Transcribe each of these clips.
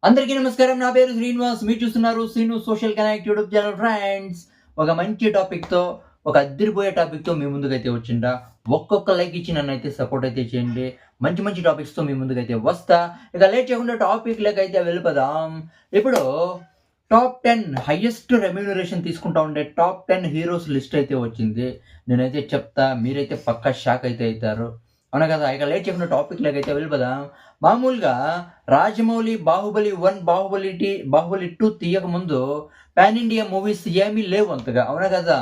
అందరికీ నమస్కారం. నా పేరు శ్రీనివాస్. మీరు చూస్తున్నారు Srinu social connect YouTube channel. Friends, ఒక మంచి టాపిక్తో, ఒక అద్దరిపోయే టాపిక్తో మీ ముందుకైతే వచ్చిండా. ఒక్కొక్క లైక్ ఇచ్చి నన్ను అయితే సపోర్ట్ అయితే చేయండి. మంచి మంచి టాపిక్స్తో మీ ముందుకైతే వస్తా. ఇక లేట్ చేయకుండా టాపిక్ అయితే వెళ్ళిపోదాం. ఇప్పుడు టాప్ 10 హైయెస్ట్ రెమ్యూనరేషన్ తీసుకుంటా ఉండే టాప్ 10 హీరోస్ లిస్ట్ అయితే వచ్చింది. నేనైతే చెప్తా, మీరైతే పక్కా షాక్ అయితే అవుతారు. అవునా కదా? ఇక లేట్ చేయకుండా టాపిక్ అయితే వెళ్ళిపోదాం. మామూలుగా రాజమౌళి బాహుబలి 1, బాహుబలి 2 తీయక ముందు పాన్ ఇండియా మూవీస్ ఏమీ లేవు అంతగా. అవునా కదా?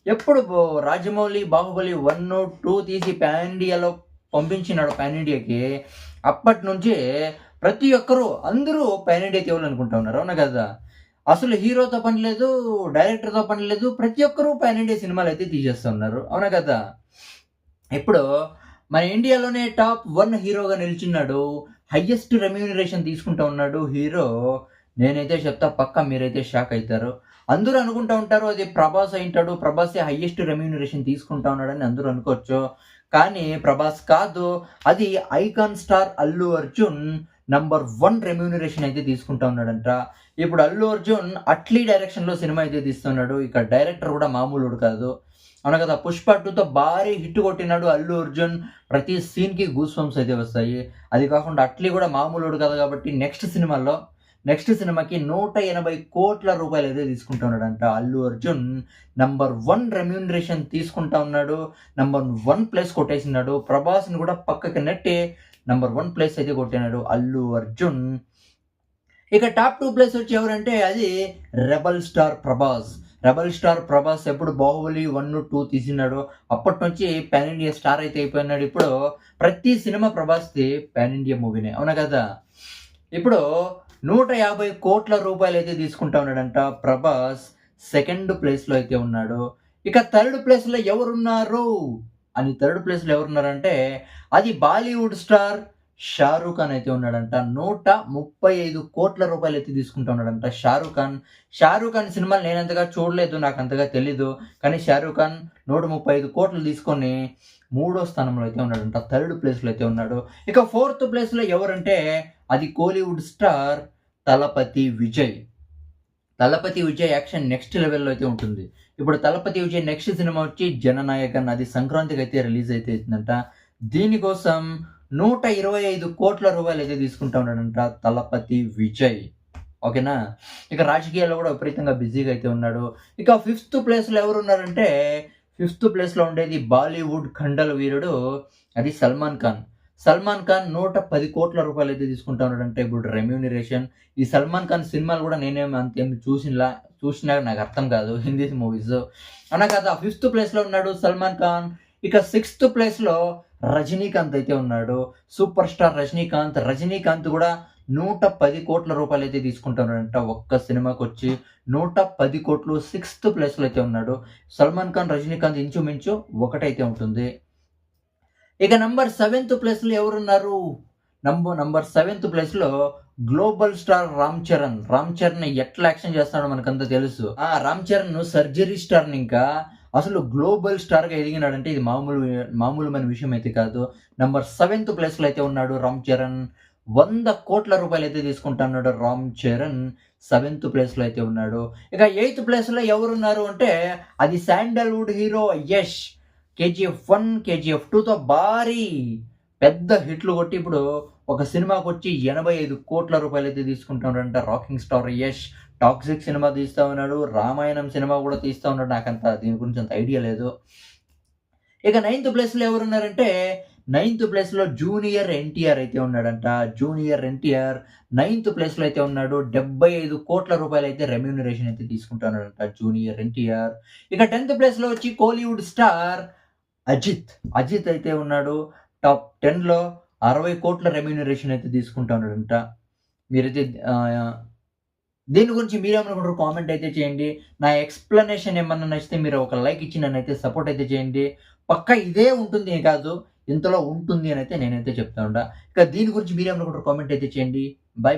ఎప్పుడు రాజమౌళి బాహుబలి 1, 2 తీసి పాన్ ఇండియాలో పంపించినాడు పాన్ ఇండియాకి, అప్పటి నుంచి ప్రతి ఒక్కరూ అందరూ పాన్ ఇండియా తీయాలనుకుంటా ఉన్నారు. అవునా కదా? అసలు హీరోతో పని లేదు, డైరెక్టర్తో పని లేదు, ప్రతి ఒక్కరూ పాన్ ఇండియా సినిమాలు అయితే తీసేస్తున్నారు. అవునా కదా? ఇప్పుడు మన ఇండియాలోనే టాప్ 1 హీరోగా నిలిచున్నాడు. హైయెస్ట్ రెమ్యూనరేషన్ తీసుకుంటా ఉన్నాడు హీరో. నేనైతే చెప్తా, పక్కా మీరైతే షాక్ అవుతారు. అందరూ అనుకుంటా ఉంటారు అది ప్రభాస్ అయింటాడు, ప్రభాసే హైయెస్ట్ రెమ్యూనరేషన్ తీసుకుంటా ఉన్నాడని అందరూ అనుకోవచ్చు. కానీ ప్రభాస్ కాదు, అది icon star Allu Arjun number 1 remuneration అయితే తీసుకుంటా ఉన్నాడంట. ఇప్పుడు అల్లు అర్జున్ అట్లీ డైరెక్షన్లో సినిమా అయితే తీస్తున్నాడు. ఇక డైరెక్టర్ కూడా మామూలుడు కాదు. అవును కదా? పుష్ప 2తో భారీ హిట్ కొట్టినాడు అల్లు అర్జున్. ప్రతి సీన్కి గూస్ బంప్స్ అయితే వస్తాయి. అది కాకుండా అట్లీ కూడా మామూలుడు కదా, కాబట్టి నెక్స్ట్ సినిమాకి 180 కోట్ల రూపాయలు అయితే తీసుకుంటా ఉన్నాడంట అల్లు అర్జున్. నంబర్ 1 రెమ్యూనరేషన్ తీసుకుంటా ఉన్నాడు. Number 1 place కొట్టేసినాడు. ప్రభాస్ని కూడా పక్కకి నెట్టి నంబర్ 1 ప్లేస్ అయితే కొట్టినాడు అల్లు అర్జున్. ఇక టాప్ 2 ప్లేస్ వచ్చి ఎవరంటే అది రెబల్ స్టార్ ప్రభాస్ ఎప్పుడు బాహుబలి 1, 2 తీసినాడు, అప్పటి నుంచి పాన్ ఇండియా స్టార్ అయితే అయిపోయినాడు. ఇప్పుడు ప్రతి సినిమా ప్రభాస్ది పాన్ ఇండియా మూవీనే. అవునా కదా? ఇప్పుడు 150 కోట్ల రూపాయలు అయితే తీసుకుంటా ఉన్నాడంట ప్రభాస్. సెకండ్ ప్లేస్లో అయితే ఉన్నాడు. ఇక థర్డ్ ప్లేస్లో ఎవరున్నారంటే అది బాలీవుడ్ స్టార్ షారూక్ ఖాన్ అయితే ఉన్నాడంట. 135 కోట్ల రూపాయలు అయితే తీసుకుంటా ఉన్నాడంట షారూక్ ఖాన్ సినిమాలు నేను అంతగా చూడలేదు, నాకు అంతగా తెలీదు. కానీ షారూక్ ఖాన్ 135 కోట్లు తీసుకొని 3వ స్థానంలో అయితే ఉన్నాడంట. థర్డ్ ప్లేస్లో అయితే ఉన్నాడు. ఇక ఫోర్త్ ప్లేస్లో ఎవరంటే అది Kollywood star Thalapathy Vijay action next లెవెల్లో అయితే ఉంటుంది. ఇప్పుడు తలపతి విజయ్ నెక్స్ట్ సినిమా వచ్చి జననాయకన్, అది సంక్రాంతికి అయితే రిలీజ్ అయితే అవుతుందంట. దీనికోసం 125 కోట్ల రూపాయలు అయితే తీసుకుంటా ఉన్నాడంట తలపతి విజయ్. ఓకేనా? ఇక రాజకీయాల్లో కూడా విపరీతంగా బిజీగా అయితే ఉన్నాడు. ఇక ఫిఫ్త్ ప్లేస్లో ఎవరున్నారంటే ఫిఫ్త్ ప్లేస్లో ఉండేది బాలీవుడ్ ఖండల వీరుడు అది సల్మాన్ ఖాన్ 110 కోట్ల రూపాయలు అయితే తీసుకుంటా ఉన్నాడంటే ఇప్పుడు రెమ్యూనరేషన్. ఈ సల్మాన్ ఖాన్ సినిమాలు కూడా నేనేమి అంతేమి చూసినా నాకు అర్థం కాదు, హిందీ మూవీస్. అన్నా కదా? ఫిఫ్త్ ప్లేస్లో ఉన్నాడు సల్మాన్ ఖాన్. ఇక సిక్స్త్ ప్లేస్లో రజనీకాంత్ అయితే ఉన్నాడు. సూపర్ స్టార్ రజనీకాంత్ కూడా 110 కోట్ల రూపాయలు అయితే తీసుకుంటున్నాడంట ఒక్క సినిమాకి వచ్చి. 110 కోట్లు సిక్స్త్ ప్లేస్లో అయితే ఉన్నాడు. సల్మాన్ ఖాన్, రజనీకాంత్ ఇంచుమించు ఒకటైతే ఉంటుంది. ఇక నంబర్ 7th ప్లేస్లో ఎవరున్నారు? నంబర్ 7th ప్లేస్లో గ్లోబల్ స్టార్ రామ్ చరణ్ ఎట్లా యాక్షన్ చేస్తాడో మనకంతా తెలుసు. రామ్ చరణ్ సర్జరీ స్టార్ని ఇంకా అసలు గ్లోబల్ స్టార్గా ఎదిగినాడంటే ఇది మామూలుమైన విషయం అయితే కాదు. నంబర్ 7th ప్లేస్లో అయితే ఉన్నాడు రామ్ చరణ్. 100 కోట్ల రూపాయలు అయితే తీసుకుంటున్నాడు రామ్ చరణ్. 7th ప్లేస్లో అయితే ఉన్నాడు. ఇక 8th ప్లేస్లో ఎవరున్నారు అంటే అది sandalwood hero Yash. KGF 1, KGF 2తో భారీ పెద్ద హిట్లు కొట్టి ఇప్పుడు ఒక సినిమాకి వచ్చి 85 కోట్ల రూపాయలు అయితే తీసుకుంటున్నాడంట rocking star Yash. Toxic cinema తీస్తా ఉన్నాడు, రామాయణం సినిమా కూడా తీస్తా ఉన్నాడు. నాకంత దీని గురించి అంత ఐడియా లేదు. ఇక 9th ప్లేస్లో ఎవరున్నారంటే 9th ప్లేస్లో జూనియర్ ఎన్టీఆర్ అయితే ఉన్నాడంట. జూనియర్ ఎన్టీఆర్ 9th ప్లేస్లో అయితే ఉన్నాడు. 75 కోట్ల రూపాయలు అయితే రెమ్యూనరేషన్ అయితే తీసుకుంటున్నాడంట జూనియర్ ఎన్టీఆర్. ఇక 10th ప్లేస్లో వచ్చి కోలీవుడ్ స్టార్ అజిత్ అయితే ఉన్నాడు. టాప్ 10లో 60 కోట్ల రెమ్యూనరేషన్ అయితే తీసుకుంటా ఉన్నాడంట. మీరైతే దీని గురించి మీరేమనుకుంటారు కామెంట్ అయితే చేయండి. నా ఎక్స్ప్లెనేషన్ ఏమన్నా నచ్చితే మీరు ఒక లైక్ ఇచ్చి నన్నైతే సపోర్ట్ అయితే చేయండి. పక్కా ఇదే ఉంటుంది కాదు, ఇంతలో ఉంటుంది అని అయితే నేనైతే చెప్తా ఉంటా. ఇక దీని గురించి మీరేమనుకుంటారు కామెంట్ అయితే చేయండి. బై.